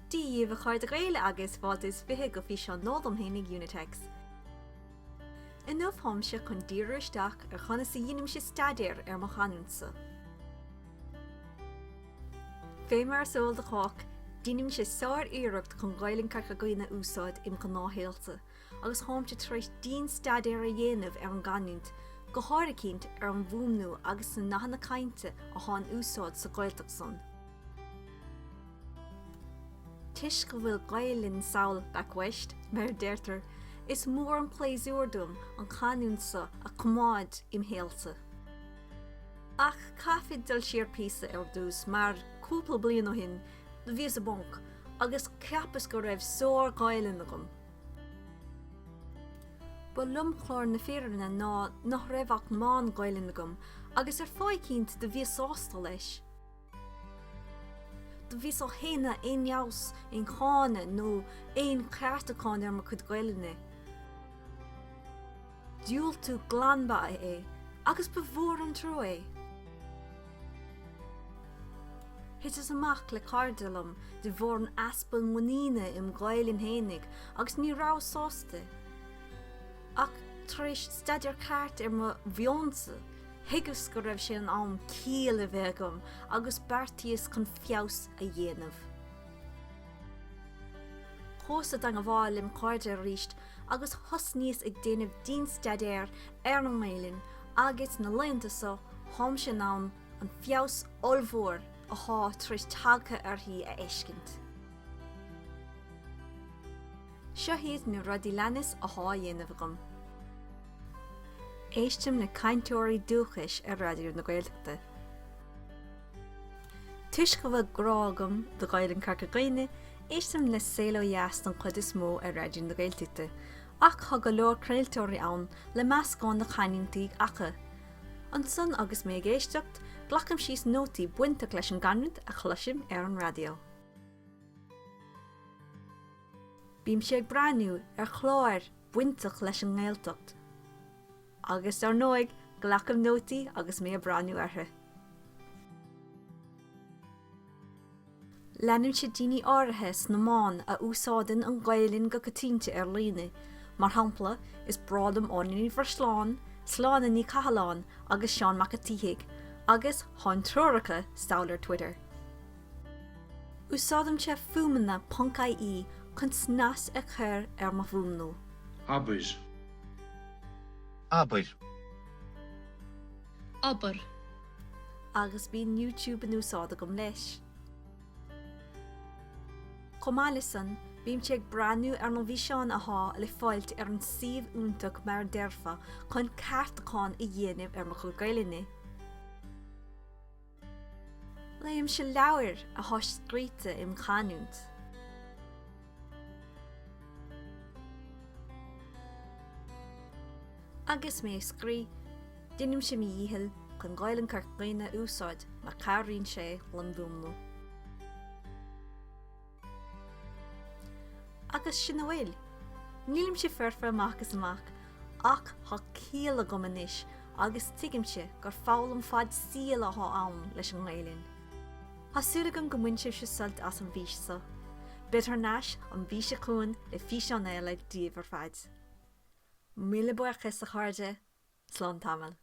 Díomh a chuir de Gaeilge agus fád is fiche go bhí seán nódamhénig Unitex. In nómh thomse chun díreach ar chuna sa dhéanam sé stadéir ar mo chanúnsa. Fé mar sóil de chách, dínim sé sáir iireacht chun Gaeilge Corca Dhuibhne úsáid im go náhéalta, agus tháimte tríéis dín stadéir a dhéanamh ar an ganúnt, go háiricínt ar an bhúmnú agus san nachna cainte a tháin úsáid sa Gaeltach son. Tis go bhfuil Gaeilge saoil bacmhaist, mar deirtar, is mór an pléisiúrdum an canúnsa a cumáid im héalta. Ach caithfid dul siar písa ar dús mar cúpla bliain ó hin, do bhí a bonc, agus ceapas go raibh sór Gaeilge agam. Ba lumchlár na féranna ná nach raibh ach mán Gaeilge agam, agus ar fáicínt do bhí sásta leis. Do bhí ó héna éon jaus, éon chána nó éon ceartacáin ar mar chud Gaeilge. Dúil tú glanba é, agus bhór an trú é. Hit is amach le cardalam de bhór an aspal muíine im Gaeilge hénig, agus ní rá sásta. Ach tríéis staidir ceart ar mo bhionsa, higus go raibh sé an am cíal a bheith agam, agus beartaíos chun fios a dhéanamh. Chósa an bháil im cáirde ríist, agus thos níos ag déanamh dín stadéir ar an mélinn, agus na léantasa thom sé nám an fios olmhór a thá tríéis tagtha arthaí a éiscint. Seo hiad na rudí leanas a thá dhéanamh agam. Éistim na cainteoirí dúchais ar radiú na Gaeltachta. Tuis go bhfuil grágam do Gaeilge Corca Dhuibhne, éistim le saoile dheas an chud is mó ar radiú na Gaeltachta, ach thug go leor creailteoirí ann le meascán na chainíntaí acha. An son agus mé géisteacht, glacham síos nótaí buinte leis an ganúnt a chluisim ar an radio. Bím sé ag breanú ar chláir buintach leis an Gaeltacht. Agus ar nóig glacham nótaí agus mé a breanú artha. Leanúm sé daoine áirithe sna mán a úsáideann an Gaeilge go cotínte ar líne, mar hampla is brádam ónaí bhar sláán ní cahaláin agus seán mac a tíigh, agus tháin trúracha stálar Twitter. Úsádam sé fumanna Poncaí chun snas a chur ar mo bhúmnú. Abuir. Abuir. Aber. Agus bíon YouTube an úsáid agam leis. Comálasan, bím sé ag breanú ar na bhí seán a thá le fáilt ar an suíomh úntaach mar deirfa chun ceartacháin i dhéanamh ar mo chud Gaeilge. Léim sé leabhar a thás scríte im chanúnt. Agus mé scrí, déanam sé mí dhíthil chun Gaeilge Corca Dhuibhne úsáid mar cabhraíonn sé lan bhúmnú. Agus sin bhfuil, nílim sé fearfa amachchas amach, ach thá cíal agam anois, agus tuigim sé gur fáil an fad síal a thá ann leis an Gaeilge. Thasúlagam go muintir sé sult as an bhíse, bit ar náis an bhíse chuin le fís an éile díobh ar fad. Míle buchas a cháirde, slán tamil.